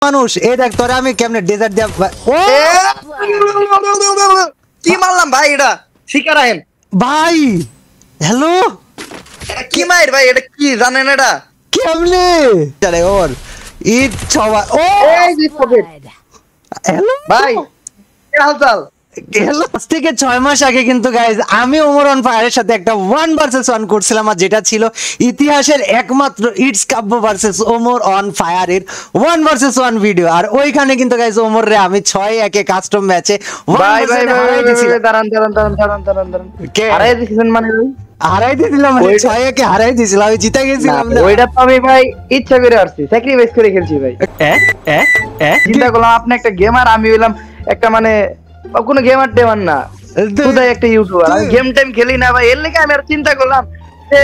মানুষ এই দেখ তোরে আমি কেমনে ডেজার্ট দিয়া ও কি মারলাম ভাই এটা শিকার আহেন ভাই হ্যালো এটা কি মাইর ভাই এটা কি জানেন এটা কেমনে চলে ওর ঈদ ছবা ও এই যে পকেট হ্যালো ভাই কি হালচাল থেকে 6 মাস আগে কিন্তু গাইজ আমি ওমর অন ফায়ারের সাথে একটা 1 ভার্সেস 1 করছিলাম আর যেটা ছিল ইতিহাসের একমাত্র it's Kabbo versus Omor on ফায়ারের 1 ভার্সেস 1 ভিডিও আর ওইখানে কিন্তু গাইজ ওমর রে আমি 6-1 কাস্টম ম্যাচে ভাই ভাই দাঁড়ান কে হারাই দিছেন মানে ভাই হারাই দিছিলাম মানে 6-1 হারাই দিছিলাম আমি জিতে গেছিলাম না ওইটা তো আমি ভাই ইচ্ছা করে আসছি স্যাক্রিফাইস করে খেলছি ভাই চিন্তা করলাম আপনি একটা গেমার আমি হইলাম একটা মানে কোনো গেমার টেমার না শুধুই একটা ইউটিউবার আমি গেম টাইম খেলি না ভাই এর লেগে আমি আর চিন্তা করলাম যে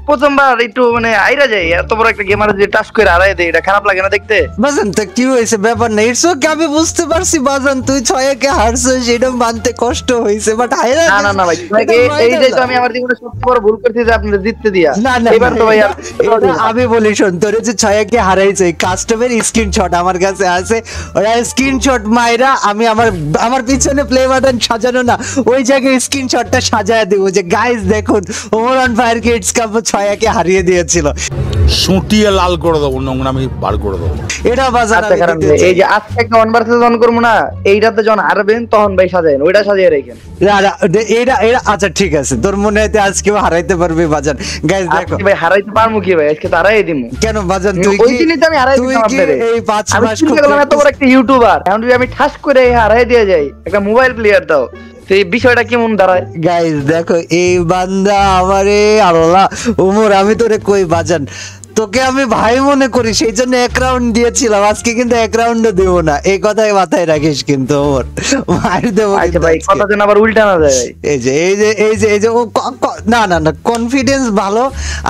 প্রথমবার একটু মানে আইরা যাই এত বড় একটা গেমার যে টাচ করে হারাই দেয় এটা খারাপ লাগে না দেখতে বাজান তো কি হইছে ব্যাপার না ইটস ওকে আমি বুঝতে পারছি বাজান তুই 6-1 হারছিস এটা মানতে কষ্ট হইছে বাট হাইরা না না ভাই এই যে তো আমি আমার জীবনে সবচেয়ে বড় ভুল করছি যে আপনারা জিততে দিয়া এবার তো ভাই আমি বলি শোন তোরে যে 6-1 হারাইছে কাস্টমার স্ক্রিনশট আমার কাছে আছে ওরা স্ক্রিনশট মাইরা আমি আমার পিছনে প্লে বাটন সাজানো না ওই জায়গায় স্ক্রিনশটটা সাজায় দেব যে গাইস দেখুন Omor on fire kids cup 6-1 হারিয়ে দিয়েছিল শুটিয়ে লাল করে দেবো নোংরামি বার করে দেবো এটা বাজার এই যে আজকে একটা 1 ভার্সেস 1 করব না এইটাতে যখন হারবেন তখন ভাই সাজায়েন ওইটা সাজিয়ে রাখেন এটা আচ্ছা ঠিক আছে তোর মনে হয় আজকে হারাইতে পারবি বাজান গাইস দেখো ভাই হারাইতে পারমু কি ভাই আজকে তো হারাই দিমু কেন বাজান তুই ওই দিনই তো আমি হারাই দিতাম আপনারে এই 5 মাস খুব এত বড় একটা ইউটিউবার এখন যদি আমি ঠাস করে হারাই দিয়ে যাই একটা মোবাইল প্লেয়ার দাও এই বিষয়টা কেমন দাঁড়ায় গাইস দেখো এই বান্দা আমারে আল্লাহ ওমর আমি তোরে কই বাজান তোকে আমি ভাই মনে করি সেই জন্য 1 রাউন্ড দিয়েছিলাম আজকে কিন্তু 1 রাউন্ডও দেব না এই কথাই মাথায় রাখিস কিন্তু ওমর মার দেব আচ্ছা ভাই কথা যেন আবার উল্টা না যায় এই যে ও না না না কনফিডেন্স ভালো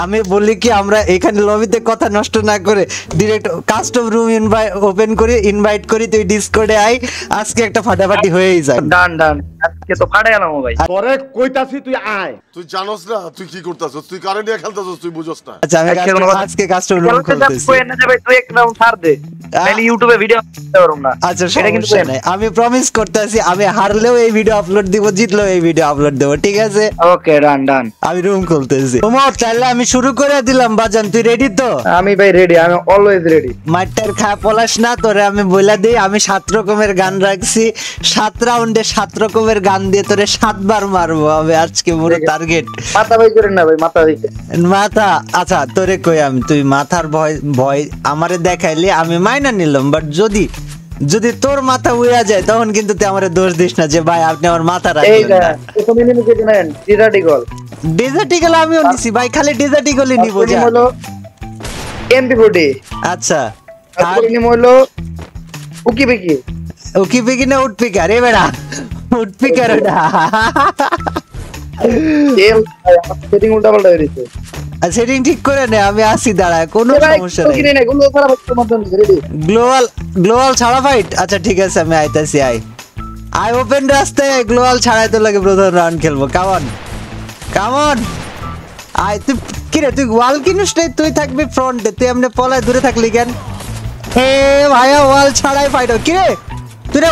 আমি বলি কি আমরা এখানে লবিতে কথা নষ্ট না করে ডাইরেক্ট কাস্টম রুম ওপেন করি ইনভাইট করি তুই ডিসকর্ডে আই আজকে একটা ফাটাফাটি হয়েই যায় ডান আজকে তো ফাটাই গেলাম ভাই পরে কইতাছি তুই আয় তুই জানোস না তুই কি করতাছস তুই কারে নিয়ে খেলতাছস তুই বুঝছ না আচ্ছা আমি আজকে কাস্টম রুম খুলতেছি কই না ভাই তুই এক রাউন্ড ছাড় দে তাহলে ইউটিউবে ভিডিও দিতে পারবো না আচ্ছা সেটা কিন্তু আমি প্রমিস করতেছি আমি হারলেও এই ভিডিও আপলোড দিব জিতলেও এই ভিডিও আপলোড দেব ঠিক আছে ওকে ডান আমি রুম খুলতেছি ওমর তাহলে আমি শুরু করে দিলাম বাজান তুই রেডি তো আমি ভাই রেডি আমি অলওয়েজ রেডি মাইটার খায় পলাশ না তোরে আমি বইলা দেই আমি 7 রকমের গান রাখছি 7 রাউন্ডে 7 রকমের গান দিয়ে তোরে 7 বার মারবো আমি আজকে পুরো টার্গেট মাথা ভাই করেন না ভাই মাথা দিতে মাথা আচ্ছা তোরে কই আমি তুই মাথার ভয় আমারে দেখাইলি আমি মাইনা নিলাম বাট যদি তোর মাথা উড়া যায় তখন কিন্তু তুই আমারে দোষ দিস না যে ভাই আপনি আমার মাথা রাখলেন না প্রথমে নিয়ে নেন ডেজার্ট ইগল আমিও নিছি ভাই খালি ডেজার্ট ইগলই নিব যা হলো MP40 আচ্ছা তারপর নিম হলো উকি বেকি না উঠপিকার এ বেড়া উঠপিকার ওটা সেটিং উল্টা পাল্টা হয়ে গেছে সেটিং ঠিক করে নে আমি আসি দাঁড়ায় কোনো সমস্যা নেই গ্লোবাল ছাড়া ফাইট আচ্ছা ঠিক আছে আমি আইতাছি আই ওপেন রাস্তায় গ্লোবাল ছাড়াই তো লাগে প্রথম রাউন্ড খেলবো কামন আই তুই কি রে তুই ওয়াল কিনিস নাই তুই থাকবি ফ্রন্টে তুই এমনি পলায় দূরে থাকলি কেন হে ভাইয়া ওয়াল ছাড়াই ফাইট কি রে তুই রে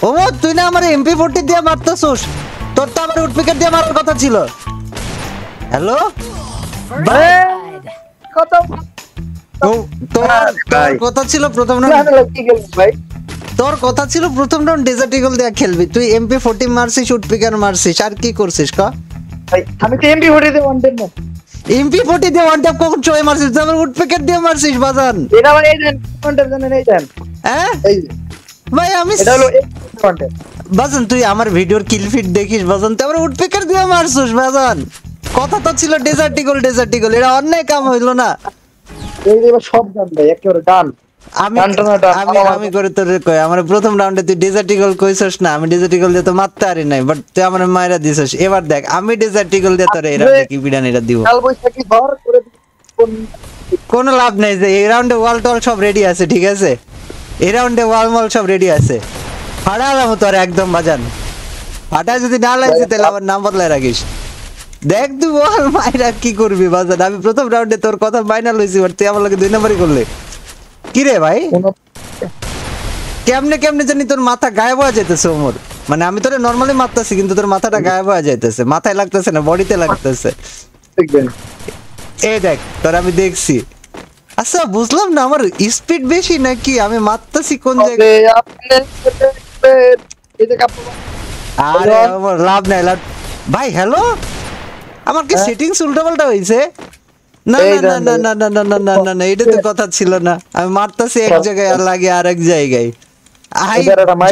ও তুই না আমার MP40 দিয়ে মারতেছস তোর তো আমার উডপিকার দিয়ে মারার কথা ছিল হ্যালো তোর কথা ছিল প্রথম রাউন্ড ডেজার্ট ইগল দিয়ে খেলবি তুই MP40 মারছিস উডপিকার মারছিস আর কি করছিস ক আমি তো MP40 দিয়ে ওয়ান টেপ MP40 দিয়ে ওয়ান টেপ কোন চয় মারছিস আমার উডপিকার দিয়ে মারছিস বাজান এটা ভাই এই দেন ওয়ান টেপ জানেন এই দেন হ্যাঁ এই ভাই আমি এটা হলো ওয়ান টেপ বাজান তুই আমার ভিডিওর কিল ফিট দেখিস বাজান তুই আমার উডপিকার দিয়ে মারছিস বাজান কথা তো ছিল ডেজার্ট ইগল এটা অন্যায় কাম হইলো না এই যে সব গান ভাই একেবারে ডান আমি করে তোরে কই আমার প্রথম রাউন্ডে তুই ডেজার্ট ইগল কইছস না আমি ডেজার্ট ইগল দিয়ে তো মারতে পারি নাই বাট তুই আমার মাইরা দিছস এবার দেখ আমি ডেজার্ট ইগল দিয়ে তোরে এই রাউন্ডে কি বিডান এটা দিব কাল বৈশাখী ভর করে কোনো লাভ নাই যে এই রাউন্ডে ওয়াল টল সব রেডি আছে ঠিক আছে এই রাউন্ডে ওয়াল মল সব রেডি আছে ফাড়ালাম তোর একদম বাজান ফাটা যদি না লাগছে তাহলে আমার নাম বদলাই রাখিস দেখ তুই ওয়াল মাইরা কি করবি বাজান আমি প্রথম রাউন্ডে তোর কথা মাইনা লইছি বাট তুই আমার লগে 2 নম্বরই করলে কি রে ভাই কেমনে কেমনে জানি তোর মাথা গায়েব হয়ে যাইতেছে ওমর, মানে আমি তোরে নরমালি মারতাছি কিন্তু তোর মাথাটা গায়েব হয়ে যাইতেছে, মাথায় লাগতেছে না বডিতে লাগতেছে। দেখবেন এই দেখ তোর আমি দেখছি। আচ্ছা বুঝলাম না আমার স্পিড বেশি নাকি আমি মারতাছি কোন জায়গায়। আরে আমার লাভ নাই লাভ। ভাই হ্যালো, আমার কি সেটিংস উল্টাপাল্টা হইছে? না না না না না না না না না না, এটা তো কথা ছিল না। আমি মারতাছি এক জায়গায় আর লাগে আরেক জায়গায়। আই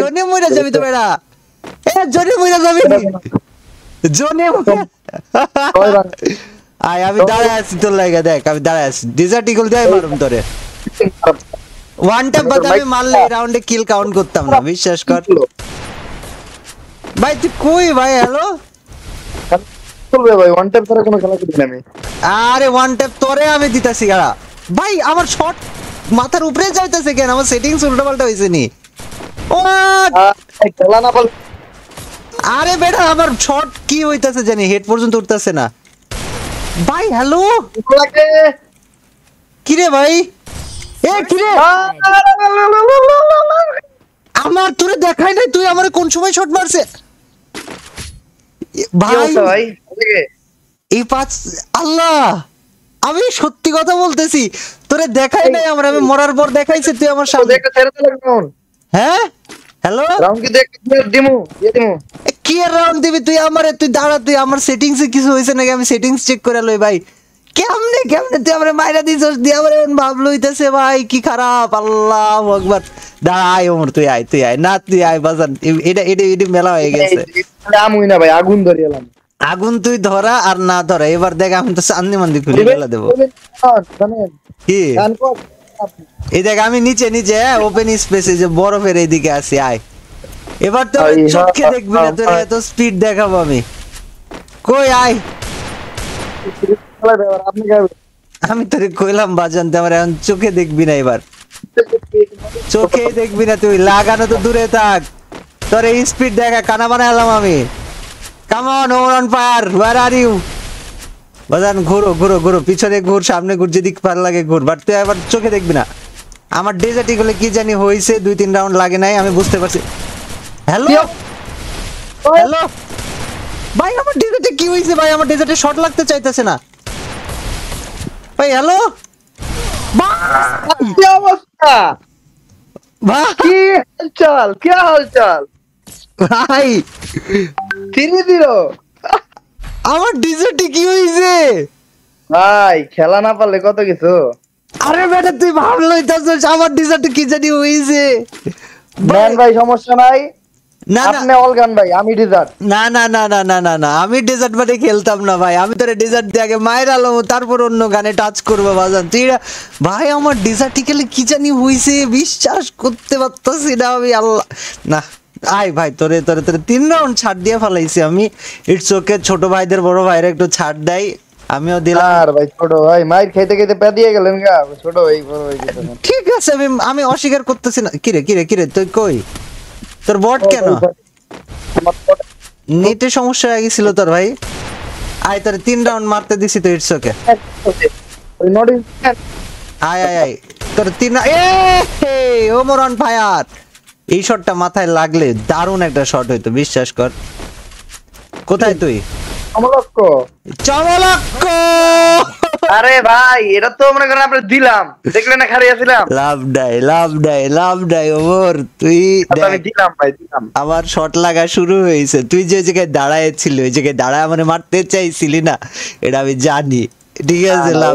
জনে মইরা যাবি তো বেড়া, এ জনে মইরা যাবি, জনে আই আমি দাঁড়ায় আছি তোর লাগা, দেখ আমি দাঁড়ায় আছি, ডিজার্ট ইগল দিয়ে মারুম তোরে। ওয়ান ট্যাপ বাদ আমি মারলে এই রাউন্ডে কিল কাউন্ট করতাম না, বিশ্বাস কর। ভাই তুই কই ভাই? হ্যালো চলবে ভাই, ওয়ান ট্যাপ ছাড়া কোনো খেলা করি না আমি। আরে ওয়ান ট্যাপ তোরে আমি দিতাছি গাড়া। ভাই আমার শট মাথার উপরে যাইতেছে কেন? আমার সেটিংস উল্টাপাল্টা হইছে নি? খেলা না বল। আরে বেটা আমার শট কি হইতাছে জানি, হেড পর্যন্ত উঠতাছে না। ভাই হ্যালো কি রে ভাই? এ কি রে? আমার তোরে দেখাই নাই, তুই আমারে কোন সময় শট মারছে? ভাই এই পাঁচ আল্লাহ, আমি সত্যি কথা বলতেছি, তোরে দেখাই নাই আমার, আমি মরার পর দেখাইছে তুই আমার সামনে। হ্যাঁ হ্যালো কি রাউন্ড দিবি তুই আমারে? তুই দাঁড়া, তুই আমার সেটিংস এ কিছু হইছে নাকি? আমি সেটিংস চেক করে লই ভাই। কেমনে কেমনে তুই আমারে মাইরা দিছস? দিয়ে আমারে ভাবলো হইতাছে ভাই কি খারাপ। আল্লাহু আকবার। দাঁড়া আয় ওমর, তুই আয় তুই আয় না, তুই আয় বাজান। এটা এটা এটা মেলা হয়ে গেছে। আমুই না ভাই, আগুন ধরে এলাম। আগুন তুই ধরা আর না ধরা, এবার দেখ আমি তো চান্দি মান্দি খুলে ফেলা দেবো। কি এই দেখ আমি নিচে নিচে ওপেন স্পেসে যে বরফের এইদিকে আছি, আয়। এবার তো চোখে দেখবি না, তোর এত স্পিড দেখাবো আমি। কই আয়, আমি তোরে কইলাম বাজান, আমার এখন চোখে দেখবি না, এবার চোখে দেখবি না তুই, লাগানো তো দূরে থাক। তোর এই স্পিড দেখা কানা বানাইলাম আমি। Come on over on fire, where are you? বাজান ঘুরো ঘুরো ঘুরো, পিছনে ঘুর, সামনে ঘুর, যেদিক ভালো লাগে ঘুর, বাট তুই এবার চোখে দেখবি না। আমার ডেজার্টি গুলো কি জানি হয়েছে, 2-3 রাউন্ড লাগে নাই, আমি বুঝতে পারছি। হ্যালো হ্যালো ভাই, আমার ডেজার্টে কি হয়েছে ভাই? আমার ডেজার্টে শট লাগতে চাইতেছে না ভাই। হ্যালো কি অবস্থা ভাই, কি হালচাল, কি হালচাল ভাই ফিরে দিল আমার ডেজার্টে কি হয়েছে ভাই? খেলা না পারলে কত কিছু। আরে বেটা তুই ভাবলই তো আমার ডেজার্টে কি জানি হয়েছে। ভাই সমস্যা নাই, না না আপনি অলগান ভাই, আমি ডিজার্ট। না না না না না না না, আমি ডেজার্ট মানে খেলতাম না ভাই। আমি তোরে ডেজার্ট দিয়ে আগে মায়ের আলো, তারপর অন্য গানে টাচ করবো বাজান। তুই ভাই আমার ডেজার্ট খেলে কি জানি হইছে, বিশ্বাস করতে পারতাছি না আমি। আল্লাহ না, আয় ভাই তোরে তোরে তোরে 3 রাউন্ড ছাড় দিয়ে ফেলাইছি আমি। ইটস ওকে, ছোট ভাইদের বড় ভাইরা একটু ছাড় দেয়, আমিও দিলাম। আর ভাই ছোট ভাই মাইর খাইতে খাইতে পা দিয়ে গেলেন গা, ছোট ভাই বড় ভাই কিছু না। ঠিক আছে, আমি আমি অস্বীকার করতেছি না। কিরে কিরে কিরে তুই কই? তোর বট কেন? নেটে সমস্যা হয়ে গেছিল তোর ভাই। আয় তোর 3 রাউন্ড মারতে দিছি তো, ইটস ওকে। ওই নোটিস আয় আয় আয় তোর 3 এ ওমর অন ফায়ার। এই শটটা মাথায় লাগলে দারুণ একটা শট হইতো, বিশ্বাস কর। কোথায় তুই? সমলক্ষ চমলক্ষ। আরে ভাই এটা তো মনে করেন আপনি দিলাম, দেখলেন না খালি আছিলাম। লাভ নাই লাভ নাই লাভ নাই ওমর, তুই আমি দিলাম ভাই, দিলাম। আমার শট লাগা শুরু হয়েছে, তুই যে জায়গায় দাঁড়ায়ছিলি ওই জায়গায় দাঁড়ায় মানে মারতে চাইছিলি না, এটা আমি জানি। ঠিক আছে লাভ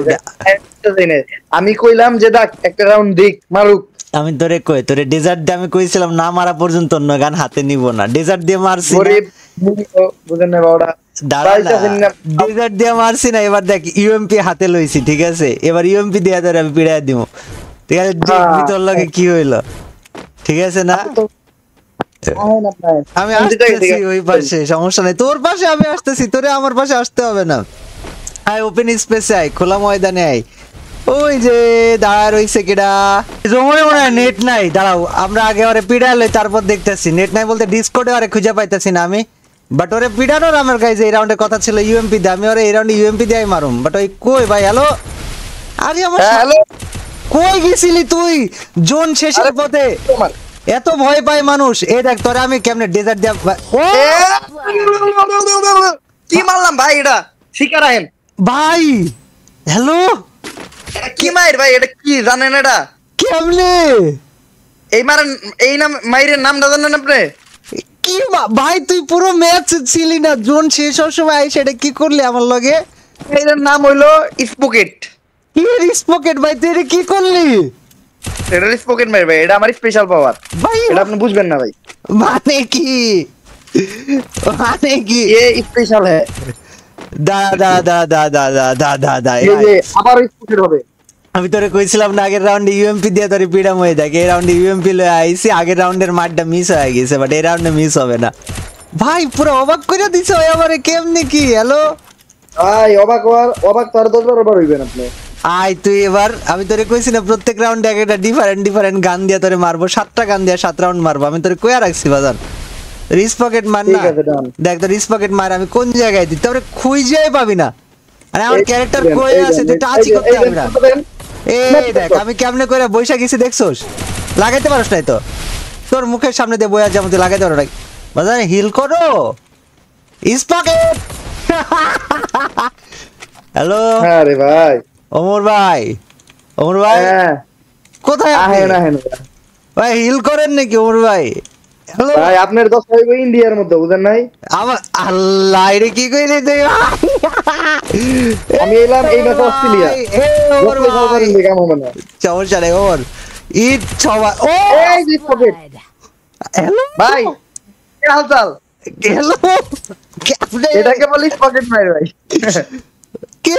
নাই। আমি কইলাম যে দেখ একটা রাউন্ড দিক মারুক। আমি তোরে কই, তোরে ডেজার্ট দিয়ে আমি কইছিলাম না মারা পর্যন্ত অন্য গান হাতে নিব না। ডেজার্ট দিয়ে মারছি না, গরিব বুঝেন না বাবা। ডেজার্ট দিয়ে মারছি না, এবার দেখ ইউএমপি হাতে লইছি। ঠিক আছে, এবার ইউএমপি দিয়ে তোরে আমি পিড়াই দিব। ঠিক আছে, দেখবি তোর লগে কি হইলো। ঠিক আছে না, আমি আসতেছি ওই পাশে, সমস্যা নাই। তোর পাশে আমি আসতেছি, তোরে আমার পাশে আসতে হবে না। আয় ওপেন স্পেসে আয়, খোলা ময়দানে আয়। ওই যে দাঁড়া রইছে কেডা? জমরে মনে হয় নেট নাই, দাঁড়াও আমরা আগে ওরে পিড়ালে তারপর দেখতেছি। নেট নাই বলতে ডিসকর্ডে ওরে খুঁজে পাইতেছি না আমি, বাট ওরে পিড়ানোর আমার গাইজ এই রাউন্ডে কথা ছিল ইউএমপি দিয়ে। আমি ওরে এই রাউন্ডে ইউএমপি দিয়ে মারুম, বাট ওই কই ভাই? হ্যালো আরে আমার হ্যালো, কই গেছিলি তুই? জোন শেষের পথে এত ভয় পায় মানুষ। এই দেখ তোরে আমি কেমনে ডেজার্ট দিয়া ও কি মারলাম ভাই, এটা শিকার আহেন ভাই। হ্যালো এটা কি মাইর ভাই, এটা কি জানেন? এটা কেমনে এই মারেন, এই নাম মাইরের নামটা জানেন আপনি? কি ভাই তুই পুরো ম্যাচ ছিলি না, জোন শেষ হওয়ার সময় আইস এটা কি করলি আমার লগে? এর নাম হইলো স্পোকেট। কি স্পকেট ভাই তুই এটা কি করলি? এটা স্পোকেট মাইর ভাই, এটা আমার স্পেশাল পাওয়ার ভাই এটা আপনি বুঝবেন না ভাই। মানে কি মানে কি ये স্পেশাল है। দা দা দা দা দা দা দা দা দা ये আবার স্পোকেট হবে। আমি তোরে কইছিলাম না আগের রাউন্ডে ইউএমপি দিয়ে তোরে পিডাম হয়ে থাকে, এই রাউন্ডে ইউএমপি লয়ে আইছি, আগের রাউন্ডের মারটা মিস হয়ে গেছে, বাট এই রাউন্ডে মিস হবে না। ভাই পুরো অবাক করে দিছ আমারে, কেমনে কি? হ্যালো ভাই অবাক তো আর 10 বার হইবেন আপনি। আয় তুই এবার, আমি তোরে কইছি না প্রত্যেক রাউন্ডে একটা ডিফারেন্ট গান দিয়ে তোরে মারবো, 7টা গান দিয়ে 7 রাউন্ড মারবো। আমি তোরে কইয়া রাখছি বাজান, রিস পকেট মার না। ঠিক আছে, ডান। দেখ তো রিস পকেট মার আমি কোন জায়গায় দিই, তারপরে খুঁজেই পাবি না। আরে আমার ক্যারেক্টার কই আছে তুই টাচই করতে পারবি না। এই দেখ আমি কেমনে করে বইসা গেছি দেখছস, লাগাইতে পারছ নাই তো, তোর মুখের সামনে দিয়ে বইয়া যেমন তুই লাগাইতে পারো না বাজান, হিল করো ইস পকেট। হ্যালো আরে ভাই ওমর ভাই, ওমর ভাই হ্যাঁ কোথায় আপনি? আহেন ভাই হিল করেন নাকি ওমর ভাই? হ্যালো ভাই আপনার 10 হইব ইন্ডিয়ার মধ্যে, বুঝেন নাই? আমার আল্লাহ এটা কি কইলি তুই? আমি এলাম এই ম্যাচে অস্ট্রেলিয়া। ওমর ভাই কেমন মানে সমস্যা নেই ওমর, ঈদ সবাই ও এই যে পকেট হ্যালো ভাই, কি হালচাল? হ্যালো ক্যাপ্টেন এটাকে বলিস পকেট মাইর ভাই। কে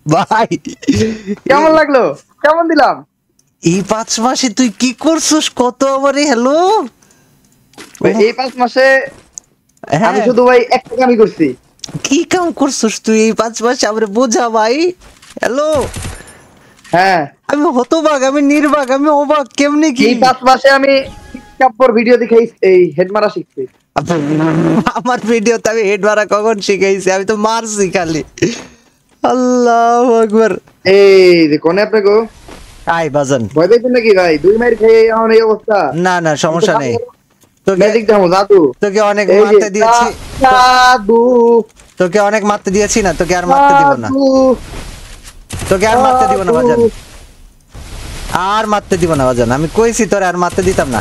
ভাই কেমন লাগলো, কেমন দিলাম? এই 5 মাসে তুই কি করছিস কত আমারে? হ্যালো এই 5 মাসে হ্যাঁ আমি শুধু ভাই একটা কামই করছি। কি কাম করছিস তুই এই 5 মাসে আমারে বোঝা ভাই। হ্যালো হ্যাঁ আমি হতবাক, আমি নির্বাক, আমি অবাক, কেমনে কি? এই 5 মাসে আমি কাপড় ভিডিও দেখে এই হেড মারা শিখছি। আমার ভিডিওতে আমি হেড মারা কখন শিখাইছি? আমি তো মারছি খালি। আল্লাহু আকবার। এই যে কোনে আপনি গো আই বাজান ভয় পাইছেন নাকি ভাই? 2 মাইর খেয়ে এখন এই অবস্থা। না না সমস্যা নেই, তোকে ম্যাজিক দাও জাদু। তোকে অনেক এই যে মারতে দিয়েছি, জাদু তোকে অনেক মারতে দিয়েছি না, তোকে আর মারতে দিব না, তোকে আর মারতে দিব না বাজান, আর মারতে দিব না বাজান। আমি কইছি তোরে আর মারতে দিতাম না,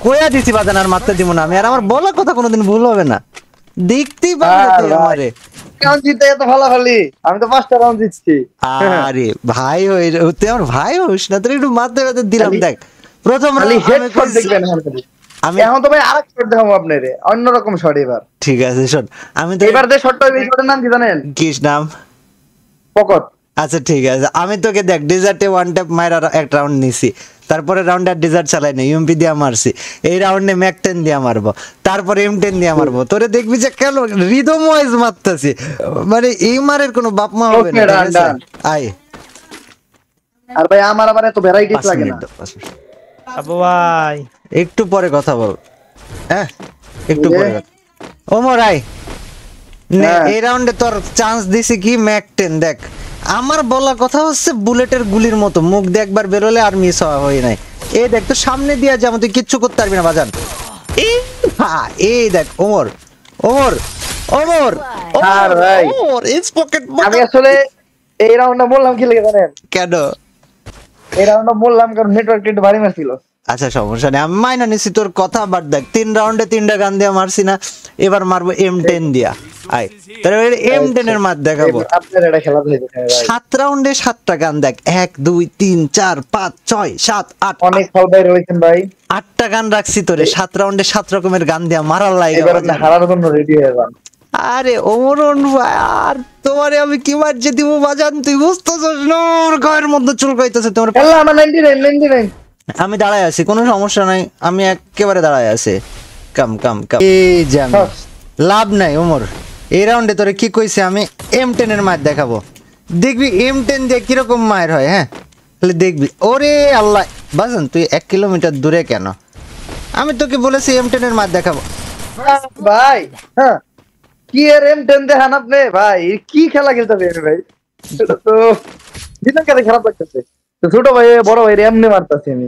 কইয়া দিছি বাজান আর মারতে দিব না আমি। আর আমার বলা কথা কোনোদিন ভুল হবে না, দেখতেই পারবে তুই আমারে। রাউন্ড জিতে এত ভালাভালি, আমি তো 5টা রাউন্ড জিতছি। আরে ভাই হই তুই আমার ভাই হইস না, তোর একটু মারতে মারতে দিলাম। দেখ প্রথম খালি round আমি হেডশট কইছি- দেখবেন এখন খালি। আমি এখন তো ভাই আরেক শট দেখাবো আপনারে, অন্যরকম শট এবার। ঠিক আছে শোন, আমি তো এবার যে শটটা এই শটের নাম কি জানেন? কিস নাম? পকট। আচ্ছা ঠিক আছে, আমি তোকে দেখ ডেজার্টে ওয়ান ট্যাপ মাইরা এক রাউন্ড নিছি, তারপরে রাউন্ডে আর ডেজার্ট চালাই না, ইউএমপি দিয়ে মারছি, এই রাউন্ডে ম্যাক 10 দিয়ে মারবো, তারপরে M10 দিয়ে মারবো। তোরে দেখবি যে কেন রিদম ওয়াইজ মারতাছি, মানে এই মারের কোনো বাপ মা হবে না। Okay, ঠিক আছে? done. আয় আর ভাই আমার আবার এত ভ্যারাইটিস 5 লাগে মিনিট না। দাও, 5 মিনিট। আবু ভাই একটু পরে কথা বল, হ্যাঁ একটু পরে কথা। ওমর আয় নে, হ্যাঁ। এই রাউন্ডে তোর চান্স দিছি কি ম্যাক 10। দেখ আমার বলা কথা হচ্ছে বুলেটের গুলির মতো, মুখ দিয়ে একবার বেরোলে আর মিস হওয়া হয় নাই। এই দেখ তো সামনে দিয়ে যাবো, তুই কিচ্ছু করতে পারবি না বাজান। এই দেখ ওমর ওমর ওমর আর ভাই। ওমর ইটস পকেট আমি আসলে এই রাউন্ডটা বললাম কি লাগে জানেন? কেন? এই রাউন্ডটা বললাম কারণ নেটওয়ার্ক একটু ভারী মারছিল। আচ্ছা সমস্যা নেই, আমি মাইনা নিছি তোর কথা, বাট দেখ 3 রাউন্ডে 3টা গান দিয়ে মারছি না, এবার মারবো M10 দিয়া। আয় তাহলে M10 এর মার দেখাবো। আপনার এটা খেলা দেখে ভাই 7 রাউন্ডে 7টা গান দেখ, 1 2 3 4 5 6 7 8 অনেক ফল বাইরে হইছেন ভাই। 8টা গান রাখছি তোরে, 7 রাউন্ডে 7 রকমের গান দিয়া মারার লাগে। এবার আপনি হারার জন্য রেডি হয়ে যান। আরে ওমরন ভাই, আর তোমারে আমি কি মারছে দিব বাজান, তুই বুঝতেছস না আমার গায়ের মধ্যে চুলকাইতেছে তোমার। খেলা আমার 99 আমি দাঁড়ায় আছি, কোনো সমস্যা নাই, আমি একেবারে দাঁড়ায় আছি। কাম কাম কাম এই জাম লাভ নাই ওমর। এই রাউন্ডে তোরে কি কইছে আমি M10 এর মার দেখাবো, দেখবি M10 দিয়ে কিরকম মায়ের হয়। হ্যাঁ তাহলে দেখবি। ওরে আল্লাহ বাজান তুই 1 কিলোমিটার দূরে কেন? আমি তোকে বলেছি M10 এর মার দেখাবো। ভাই হ্যাঁ কি এর M10 দেখান আপনি ভাই, কি খেলা খেলতেছে ভাই? এটা তো দিনের কাছে খারাপ লাগতেছে। তো ছোট ভাই বড় ভাই এমনি মারতাছি আমি।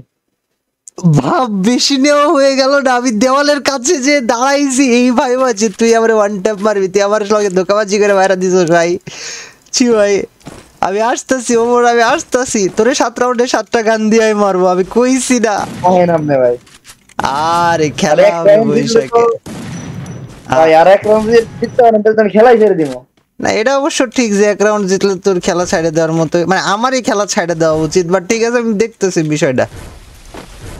ভাব বেশি নেওয়া হয়ে গেল না, আমি দেওয়ালের কাছে যে দাঁড়াইছি এই ভাই আছে তুই আমার ওয়ান ট্যাপ মারবি, তুই আমার সঙ্গে ধোকাবাজি করে বাইরে দিস ভাই। ছি ভাই আমি আসতেছি ওমর, আমি আসতেছি তোরে 7 রাউন্ডে 7টা গান দিয়ে মারবো, আমি কইছি না। ভাই আরে খেলা হবে বৈশাখে ভাই, আর এক রাউন্ড যদি জিততে পারেন তাহলে খেলাই ছেড়ে দিব। না এটা অবশ্য ঠিক যে এক রাউন্ড জিতলে তোর খেলা ছাইড়ে দেওয়ার মতো, মানে আমারই খেলা ছাইড়ে দেওয়া উচিত, বাট ঠিক আছে আমি দেখতেছি বিষয়টা।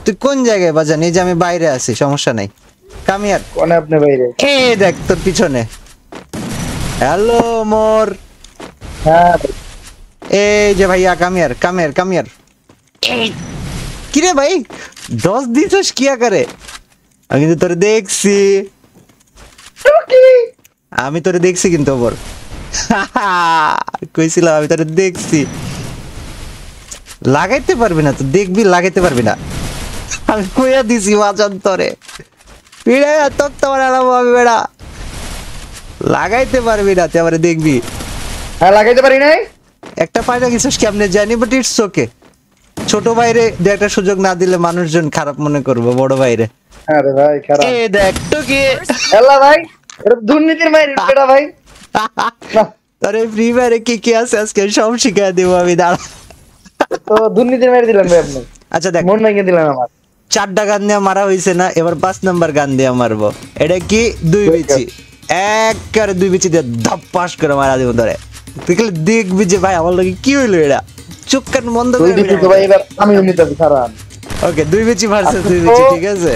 তুই কোন জায়গায় বাজান? এই যে আমি বাইরে আছি, সমস্যা নাই, কামিয়ার কোনে আপনি বাইরে? এই দেখ তোর পিছনে। হ্যালো মোর, হ্যাঁ এই যে ভাইয়া কামিয়ার কামিয়ার কামিয়ার। কিরে ভাই 10 দিছস কি আকারে? আমি কিন্তু তোরে দেখছি, আমি তোরে দেখছি কিন্তু ওপর কইছিলাম আমি তোরে দেখছি। লাগাইতে পারবি না তো দেখবি, লাগাইতে পারবি না, আমি কইয়া দিছি বাজান তোরে পিড়ে তোর তোমার আলাম আমি বেড়া, লাগাইতে পারবি না তুই আমারে দেখবি। হ্যাঁ লাগাইতে পারি নাই, একটা পায়রা গেছিস কেমনে জানি, বাট ইটস ওকে। ছোট ভাইরে দু একটা সুযোগ না দিলে মানুষজন খারাপ মনে করবে বড় ভাইরে। আরে ভাই খারাপ। এই দেখ তো কি হ্যালো ভাই, এটা দুর্নীতির মাইর এটা ভাই। তোর এই ফ্রি ফায়ারে কি কি আছে আজকে সব শিখাই দেবো আমি, দাঁড়া। তো দুর্নীতির মাইর দিলেন ভাই আপনি, আচ্ছা দেখ মন ভেঙে দিলেন আমার। 4টা গান দিয়ে মারা হয়েছে না, এবার 5 নাম্বার গান দিয়ে মারবো। এটা কি 2 বিচি, একবারে 2 বিচি দিয়ে ধপাস করে মারা দিব ধরে। তুই খালি দেখবি যে ভাই আমার লগে কি হইলো, এটা চোখ কান বন্ধ করে দুই দিন ভাই এবার আমি নিতেছি সারান। ওকে 2 বিচি ভার্সেস 2 বিচি, ঠিক আছে।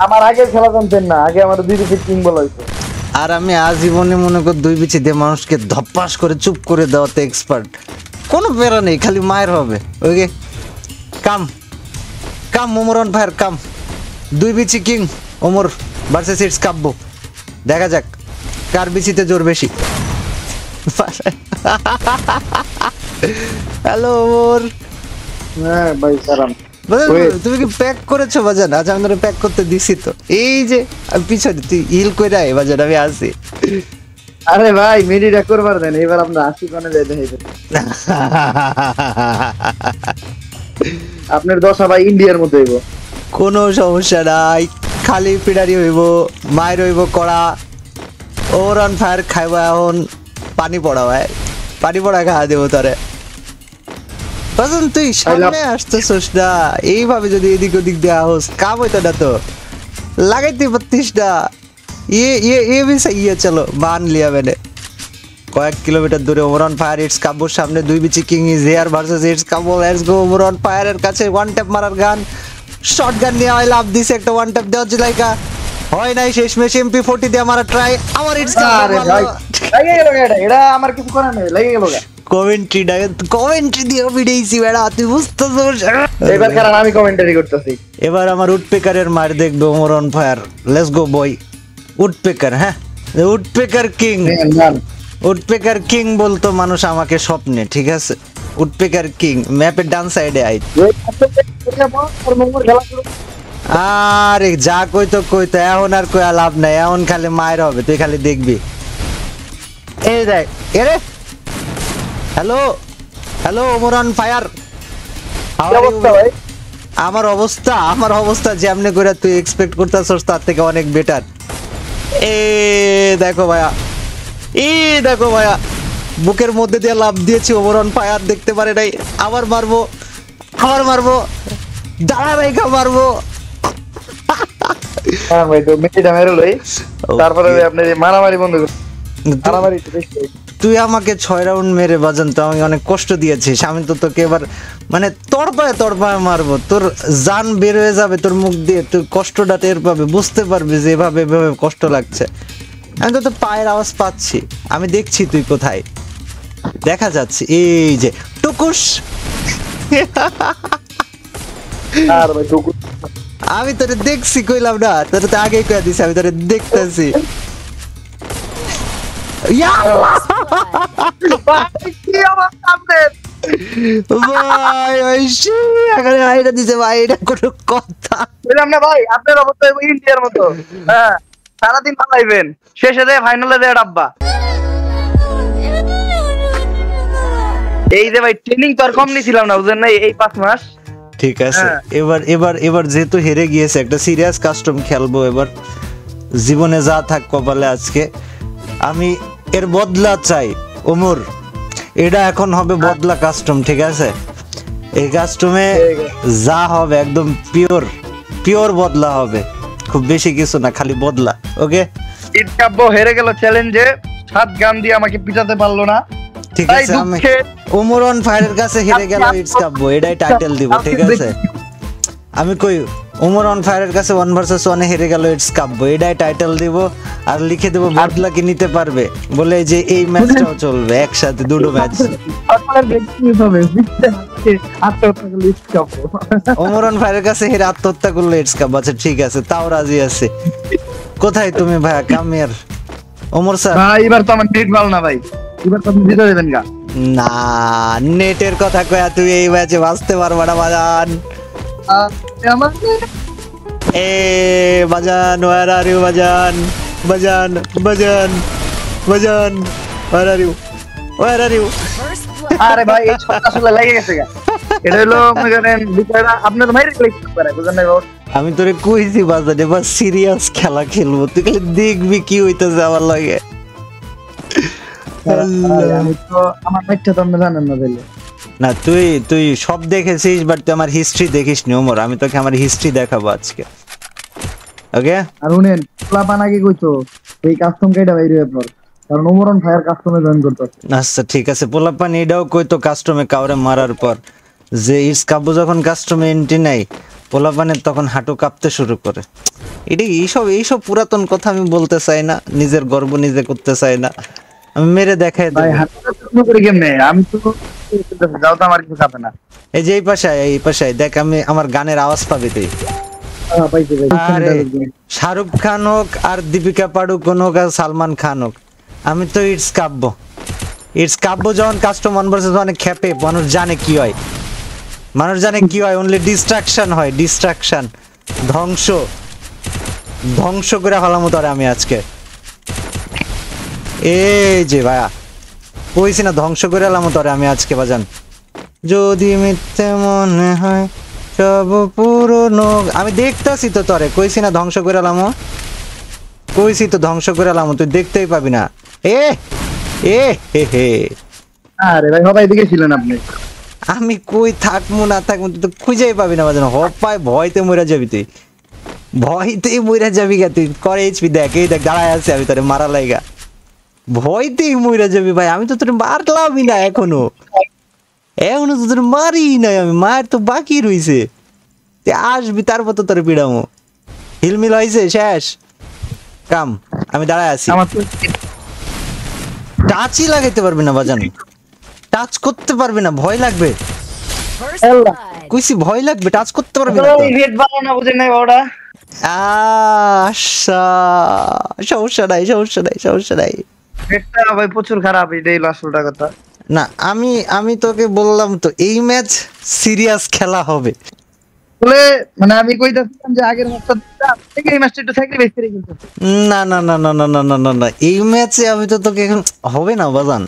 আমার আগে খেলা জানতেন না, আগে আমার 2 দিন কিং বলা হইতো। আর আমি আজীবনে মনে কর 2 বিচি দিয়ে মানুষকে ধপাস করে চুপ করে দেওয়াতে এক্সপার্ট, কোনো প্যারা নেই, খালি মায়ের হবে। ওকে কাম কাম ওমর অন ফায়ার কাম। 2 বিচি কিং ওমর ভার্সেস ইটস কাব্য, দেখা যাক কার বিচিতে জোর বেশি। হ্যালো ওমর। হ্যাঁ ভাই সারান। তুমি কি প্যাক করেছো বাজান? আজ আমি তোরে প্যাক করতে দিছি তো, এই যে আমি পিছনে, তুই হিল কইরা আয় বাজান, আমি আসি। আরে ভাই মিনিটা করবার দেন, এবার আমরা 80 কোণে যাই দেখাইতে। আপনার দশা ভাই ইন্ডিয়ার মতো হইব, কোনো সমস্যা নাই, খালি পিডারি হইব, মায়ের হইব কড়া। ওর অন ফায়ার খাইব, এখন পানি পড়া ভাই, পানি পড়া খাওয়া দেবো তোরে। বাজান তুই সামনে আসতেছিস না, এইভাবে যদি এদিক ওদিক দেওয়া হোস কাম হইতো না তো, লাগাইতে পারতিস না। ये भी सही है, चलो मान लिया मैंने। কয়েক কিলোমিটার দূরে ওমর অন ফায়ার ইটস কাব্যর সামনে 2 বিচি king is here versus it's Kabbo. Let's go. Omor on ফায়ারের কাছে ওয়ান ট্যাপ মারার গান, শর্ট গান নিয়ে হয়, লাভ দিছে একটা ওয়ান ট্যাপ দেওয়া লাইকা হয় নাই, শেষমেশ MP40 দিয়ে মারা ট্রাই। আমার ইটস আরে ভাই লাগে গেল এটা, এটা আমার কিছু করার নেই, লাগে গেল। কমেন্ট্রি দিয়ে ভিডিওছি বেড়া, তুই বুঝতেছিস? এবার কারণ আমি কমেন্টারি করতেছি। এবার আমার উডপেকারের মার দেখবে Omar on fire. Let's go boy. Woodpecker, হ্যাঁ উডপেকার কিং। উডপেকার কিং বলতো মানুষ আমাকে স্বপ্নে, ঠিক আছে। উডপেকার কিং ম্যাপের ডান সাইডে আই। আরে যা কইতো এখন আর কইয়া লাভ নাই, এখন খালি মায়ের হবে, তুই খালি দেখবি। এই দেখ এরে, hello hello Omar on fire. আমার অবস্থা যেমনে করে তুই এক্সপেক্ট করতেছস তার থেকে অনেক বেটার। দেখো ভাইয়া বুকের মধ্যে দিয়ে লাভ দিয়েছি, ওমর অন ফায়ার দেখতে পারে নাই। আবার মারবো দাঁড়া রেখা মারবো। হ্যাঁ ভাই তো মেয়েটা মেরে লই, তারপরে আপনি মারামারি বন্ধ করুন। মারামারি তুই আমাকে 6 রাউন্ড মেরে বাজান তো আমাকে অনেক কষ্ট দিয়েছিস, আমি তো তোকে এবার মানে তড়পায় মারবো, তোর জান বের হয়ে যাবে তোর মুখ দিয়ে, তুই কষ্টটা টের পাবে, বুঝতে পারবি যে এভাবে কষ্ট লাগছে। আমি তো তোর পায়ের আওয়াজ পাচ্ছি, আমি দেখছি তুই কোথায়, দেখা যাচ্ছে এই যে টুকুস। আর ভাই টুকুস আমি তোরে দেখছি, কইলাম না তোরে তো আগেই কইয়া দিছি, আমি তোরে দেখতেছি। ইন্ডিয়ার মতো সারাদিন পালাইবেন, শেষে দেয় ফাইনালে দেয় ডাব্বা। এই যে ভাই ট্রেনিং তো আর কম নিছিলাম না, বুঝলেন না, এই 5 মাস ঠিক আছে, এবার এবার এবার যেহেতু হেরে গিয়েছে একটা সিরিয়াস কাস্টম খেলবো এবার, জীবনে যা থাক কপালে আজকে আমি এর বদলা চাই ওমর, এটা এখন হবে বদলা কাস্টম, ঠিক আছে? এই কাস্টমে যা হবে একদম পিওর পিওর বদলা হবে, খুব বেশি কিছু না, খালি বদলা। ওকে, ইটকাব্য হেরে গেল চ্যালেঞ্জে, 7 গান দিয়ে আমাকে পিটাতে পারলো না। ঠিক আছে, আমি ওমর অন ফায়ারের কাছে হেরে গেল ইটস কাব্য, এটাই টাইটেল দিব, ঠিক আছে? আমি কই ওমর অন ফায়ারের কাছে 1 ভার্সেস 1 হেরে গেল ইটস কাব্য, এটাই টাইটেল দিব, আর লিখে দেব বদলা কি নিতে পারবে বলে, যে এই ম্যাচটাও চলবে একসাথে, দুটো ম্যাচ। ওমর অন ফায়ারের কাছে হেরে আত্মহত্যা করলো ইটস কাব্য, আচ্ছা ঠিক আছে, তাও রাজি আছে। কোথায় তুমি ভাইয়া? কামিয়ার ওমর স্যার। ভাই এবার তো আমার নেট ভালো না ভাই, এবার তো আপনি জিতে দেবেন গা। না, নেটের কথা কয়া তুই এই ম্যাচে বাঁচতে পারবা না বাজান। এ বাজান, where are you বাজান? বাজান বাজান বাজান, where are you? Where are you? আরে ভাই এই ছক্কা আসলে লেগে গেছে গা, এটা হলো মনে করেন বিষয়টা আপনার মাইরে ক্লিক করে, বুঝেন না? আমি তোরে কইছি বাজান এবার সিরিয়াস খেলা খেলবো, তুই খালি দেখবি কি হইতেছে আমার লাগে। আমি তো আমার ম্যাচটা তো আপনি জানেন না তাইলে। না তুই তুই সব দেখেছিস, বাট তুই আমার হিস্ট্রি দেখিস নি ওমর, আমি তোকে আমার হিস্ট্রি দেখাবো আজকে। ওকে, আর উনেন প্লাপান আগে কইতো এই কাস্টম কাইটা বাইরে পর, কারণ ওমর অন ফায়ার কাস্টমে জয়েন করতে। আচ্ছা ঠিক আছে, পোলাপান এটাও কইতো কাস্টমে কাউরে মারার পর যে ইটস কাব্য যখন কাস্টমে এন্ট্রি নাই, পোলাপানের তখন হাঁটু কাঁপতে শুরু করে। এটা এইসব পুরাতন কথা আমি বলতে চাই না, নিজের গর্ব নিজে করতে চাই না, আমি মেরে দেখাই দেব। ভাই হাঁটু কাঁপতে করে কেমনে? আমি তো যাও তো আমার কিছু খাবে না। এই যে এই পাশে দেখ, আমি আমার গানের আওয়াজ পাবি তুই। পাইছি ভাই। আরে শাহরুখ খান হোক আর দীপিকা পাড়ুকোন হোক আর সালমান খান হোক, আমি তো ইটস কাব্য যখন কাস্টম 1 ভার্সেস 1 খেপে, মানুষ জানে কি হয়, অনলি ডিস্ট্রাকশন হয়, ডিস্ট্রাকশন, ধ্বংস করে ফেলাম তোরে আমি আজকে। এই যে ভাইয়া কইছি না, ধ্বংস করে ফেলাম তোরে আমি আজকে বাজান। যদি মিথ্যে মনে হয় সব পুরনো, আমি দেখতাছি তো তোরে, কইছি না ধ্বংস করে ফেলাম, কইছি তো ধ্বংস করে ফেলাম, তুই দেখতেই পাবি না। এ এ হে হে, আরে ভাই সবাই দিকে ছিলেন আপনি, আমি কই থাকবো না থাকবো তুই তো খুঁজেই পাবি না বাজানো, হপায় ভয়তে মরে যাবি, তুই ভয়তেই মরে যাবি গা, তুই করে এইচপি দেখ, এই দেখ দাঁড়ায় আছে, আমি তোরে মারা লাইগা, ভয়তেই মরে যাবি ভাই, আমি তো তোরে মারলামই না এখনো তো তোরে মারি নাই, আমি মার তো বাকি রইছে, তুই আসবি তারপর তো তোরে পিড়ামো। হিলমিল হয়েছে শেষ কাম, আমি দাঁড়ায় আছি। আমার তো টাচই লাগাইতে পারবি না বাজান, টাচ করতে পারবি না, ভয় লাগবে, কইছি ভয় লাগবে, টাচ করতে পারবি না তো। রেড ভালো না, বুঝেন নাই ওটা। আচ্ছা, সমস্যা নাই। রেডটা ভাই প্রচুর খারাপ, এটাই আসলটা কথা। না আমি তোকে বললাম তো এই ম্যাচ সিরিয়াস খেলা হবে বলে, মানে আমি কইতাছিলাম যে আগের ম্যাচটা থেকে এই ম্যাচটা একটু স্যাক্রিফাইস করে খেলতে। না না না না না না না না না, এই ম্যাচে আমি তো তোকে এখন হবে না বাজান,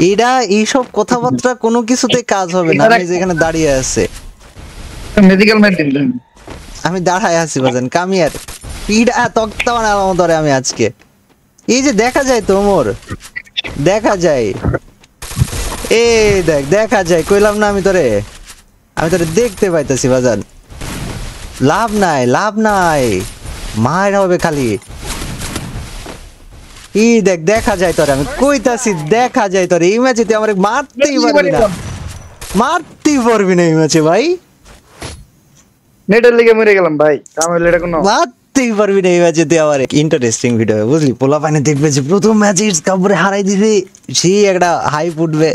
এরা এইসব কথাবার্তা কোনো কিছুতে কাজ হবে না। আমি যেখানে দাঁড়িয়ে আছে, মেডিকেল মেডিকেল আমি দাঁড়ায় আছি বাজান, কামিয়ার পিড়া তক্তা বানালাম ধরে আমি আজকে। এই যে দেখা যায় তো ওমর, দেখা যায়, এই দেখ দেখা যায়, কইলাম না আমি তোরে দেখতে পাইতেছি বাজান। লাভ নাই মায়ের হবে খালি। এই দেখ দেখা যায় তোরে, আমি কইতাছি দেখা যায় তোরে, এই ম্যাচে তুই আমার মারতেই পারবি না এই ম্যাচে ভাই, নেটের লিগে মরে গেলাম ভাই, কামাইলে এটা কোনো মারতেই পারবি না এই ম্যাচে তুই আমার। ইন্টারেস্টিং ভিডিও বুঝলি, পোলা পানি দেখবে যে প্রথম ম্যাচে ইটস কাপড়ে হারাই দিবি, সেই একটা হাইপ উঠবে,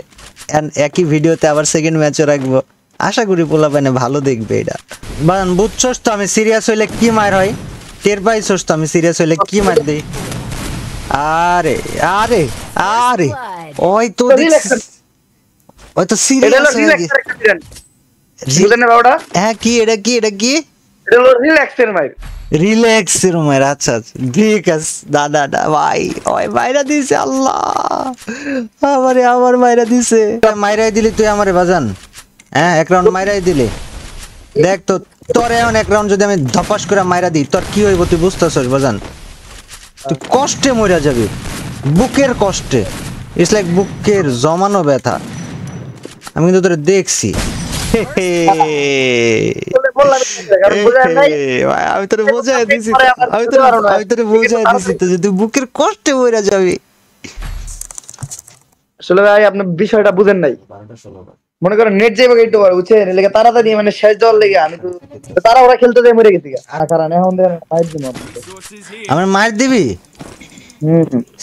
একই ভিডিওতে আবার সেকেন্ড ম্যাচও রাখবো, আশা করি পোলা পানি ভালো দেখবে এটা। বান বুঝছস তো আমি সিরিয়াস হইলে কি মার হয়, টের পাইছস তো আমি সিরিয়াস হইলে কি মার দেই। আরে আরে আরে ওই তো সিরিয়াস হয়ে গেছে। হ্যাঁ কি এটা রিল্যাক্সের মায়ের, আচ্ছা ঠিক আছে দাদা ভাই, ওই মাইরা দিছে আল্লাহ, আমার মাইরা দিছে। মাইরাই দিলি তুই আমারে বাজান, হ্যাঁ এক রাউন্ড মাইরাই দিলি, দেখ তো তোর এখন এক রাউন্ড যদি আমি ধপাস করে মাইরা দিই তোর কি হইব তুই বুঝতেছস বাজান তুই কষ্টে মরে যাবি বুকের কষ্টে ইটস লাইক বুকের জমানো ব্যথা আমি কিন্তু তোরে দেখছি আমি তোরে বোঝাই দিছি তো যে তুই বুকের কষ্টে মরে যাবি আসলে ভাই আপনি বিষয়টা বুঝেন নাই মনে করেন নেট যাইবে একটু বুঝছেন লেগে তাড়াতাড়ি মানে শেষ দেওয়ার লেগে আমি তো তারা ওরা খেলতে যাই মরে গেছি কারণ এখন ফাইট দিন আমার মার দিবি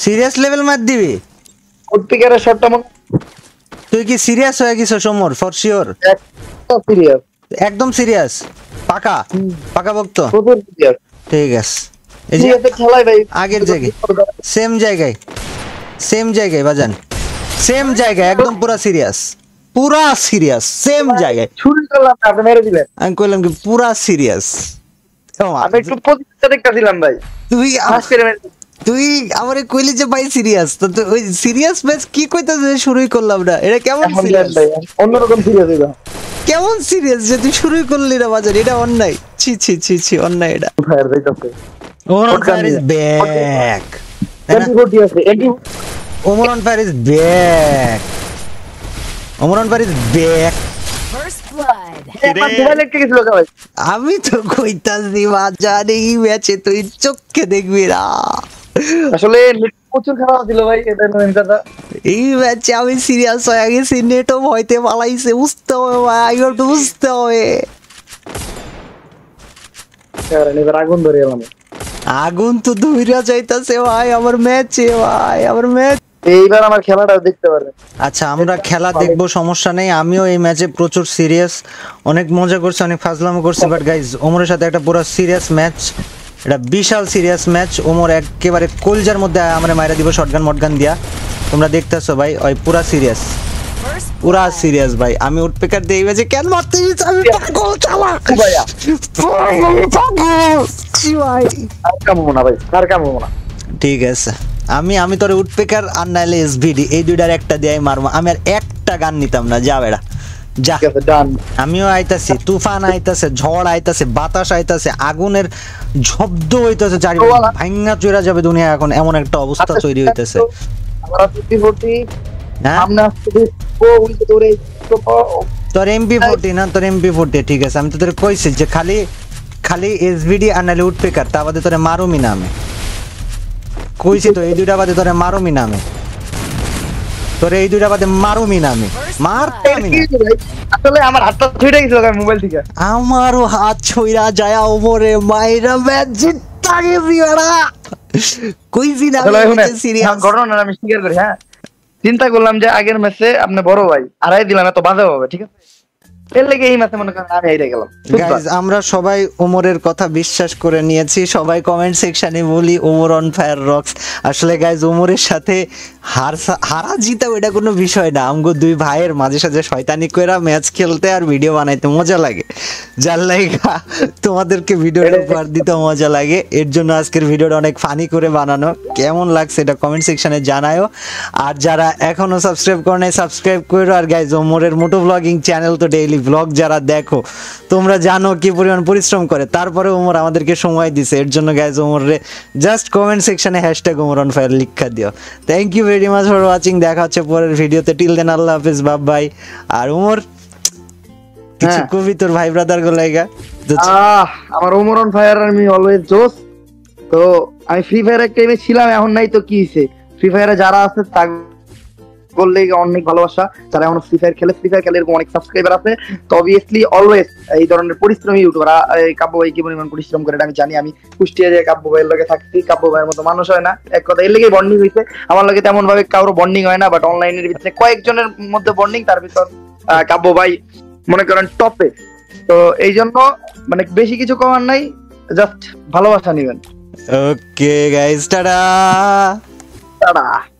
সিরিয়াস লেভেল মার দিবি উৎপিকারের শটটা মন তুই কি সিরিয়াস হয়ে গেছিস সমর ফর শিওর সিরিয়াস একদম সিরিয়াস পাকা পাকা বক্ত প্রচুর সিরিয়াস ঠিক আছে এই যে খেলাই ভাই আগের জায়গায় সেম জায়গায় বাজান সেম জায়গায় একদম পুরা সিরিয়াস সেম জায়গায় শুরু করলাম আপনি মেরে দিলেন আমি কইলাম কি পুরা সিরিয়াস আমি একটু প্রতিষ্ঠা দেখতেছিলাম ভাই তুই আমারে কইলি যে ভাই সিরিয়াস তো ওই সিরিয়াস ম্যাচ কি কইতাছ শুরুই করলাম না এটা কেমন সিরিয়াস অন্যরকম সিরিয়াস এটা কেমন সিরিয়াস যে তুই শুরুই করলি না বাজার এটা অন্যায় ছি ছি ছি ছি অন্যায় এটা ফায়ার যাইতাছে ওমর ফায়ার ইজ ব্যাক এন্টি আছে এন্টি Omar fire is back Omar fire is back First blood. আমি তো কইতাছি বাজার এই ম্যাচে তুই চোখে দেখবি না আসলে প্রচুর খারাপ ছিল ভাই এটা কথা এই ম্যাচে আমি সিরিয়াস হয়ে গেছি নেটও হইতে পালাইছে বুঝতে হবে ভাই একটু বুঝতে হবে এবার আগুন ধরে এলাম আগুন তো ধুইরা যাইতাছে ভাই আমার ম্যাচে ভাই আমার ম্যাচ এইবার আমার খেলাটা দেখতে পারবে আচ্ছা আমরা খেলা দেখবো সমস্যা নেই আমিও এই ম্যাচে প্রচুর সিরিয়াস অনেক মজা করছি অনেক ফাজলামো করছি বাট গাইজ ওমরের সাথে একটা পুরো সিরিয়াস ম্যাচ এটা বিশাল সিরিয়াস ম্যাচ ওমর একেবারে কলজার মধ্যে আমরা মাইরা দিব শটগান মটগান দিয়া তোমরা দেখতেছো ভাই ওই পুরা সিরিয়াস ভাই আমি উঠপেকার দিয়ে এই ম্যাচে কেন মারতে আমি পাগল চালা ভাইয়া ভাই আর কামো না ভাই আর কামো না ঠিক আছে আমি তোরে উঠপেকার আর নাইলে এসভিডি এই দুইটার একটা দিয়ে মারবো আমি আর একটা গান নিতাম না যা বেড়া যা আমিও আইতাছি তুফান আইতাছে ঝড় আইতাছে বাতাস আইতাছে আগুনের শব্দ হইতাছে চারিদিকে ভাঙা চুরা যাবে দুনিয়া এখন এমন একটা অবস্থা তৈরি হইতাছে আমরা 50-40 হ্যাঁ আমরা তোর MP40 না তোর MP40 ঠিক আছে আমি তো তোরে কইছি যে খালি এসভিডি আর নাইলে উঠপেকার তা বাদে তোরে মারুমি নামে কইছি তো এই দুইটা বাদে তোরে মারুমি নামে তোরে এই দুইটা বাদে মারুমি নামে মারতামই না আসলে আমার হাতটা ছুঁড়ে গেছিল মোবাইল থেকে আমারও হাত ছুঁইরা যায় ওমরে মাইরা ম্যাচ জিততা গেছি এরা কইছি না সিরিয়াস ঘটনা আমি স্বীকার করি হ্যাঁ চিন্তা করলাম যে আগের ম্যাচে আপনি বড় ভাই আড়াই দিলাম এত বাজে হবে ঠিক আছে এর লাগি এই ম্যাচে মনে করেন আমি হেরে গেলাম গাইস আমরা সবাই ওমরের কথা বিশ্বাস করে নিয়েছি সবাই কমেন্ট সেকশনে বলি ওমর অন ফায়ার রক্স আসলে গাইস ওমরের সাথে হারা জিতা এটা কোনো বিষয় না আমগো দুই ভাইয়ের মাঝে সাঝে শয়তানি কইরা ম্যাচ খেলতে আর ভিডিও বানাইতে মজা লাগে যার লাগা তোমাদেরকে ভিডিওটা উপহার দিতে মজা লাগে এর জন্য আজকের ভিডিওটা অনেক ফানি করে বানানো কেমন লাগছে এটা কমেন্ট সেকশনে জানায়ো আর যারা এখনো সাবস্ক্রাইব করে নাই সাবস্ক্রাইব করো আর গাইস ওমরের মোটো ব্লগিং চ্যানেল তো ডেইলি ব্লগ যারা দেখো তোমরা জানো কি পরিমাণ পরিশ্রম করে তারপরে ওমর আমাদেরকে সময় দিছে এর জন্য গাইস ওমরে জাস্ট কমেন্ট সেকশনে #OmorOnFire লিখা দিও thank you very much for watching দেখা হচ্ছে পরের ভিডিওতে টিল দেন আল্লাহ হাফেজ বাই আর ওমর কিছু কবি তোর ভাই ব্রাদার গুলাইগা আমার ওমর অন ফায়ার আমি অলওয়েজ জোস তো আমি ফ্রি ফায়ার একটা টাইমে ছিলাম এখন নাই তো কি হইছে ফ্রি ফায়ারে যারা আছে তা বললে অনেক ভালোবাসা যারা এখন ফ্রি ফায়ার খেলে এরকম অনেক সাবস্ক্রাইবার আছে তো অবভিয়াসলি অলওয়েজ এই ধরনের পরিশ্রমী ইউটিউবার কাব্য ভাই কি পরিমাণ পরিশ্রম করে আমি জানি আমি কুষ্টিয়া যে কাব্য ভাইয়ের লগে থাকছি কাব্য ভাইয়ের মতো মানুষ হয় না এক কথা এর লেগেই বন্ডিং হয়েছে আমার লগে তেমন ভাবে কারো বন্ডিং হয় না বাট অনলাইনের ভিতরে কয়েকজনের মধ্যে বন্ডিং তার ভিতর কাব্য ভাই মনে করেন টপে তো এই জন্য মানে বেশি কিছু করার নাই জাস্ট ভালোবাসা নিবেন ওকে গাইস টাটা টাটা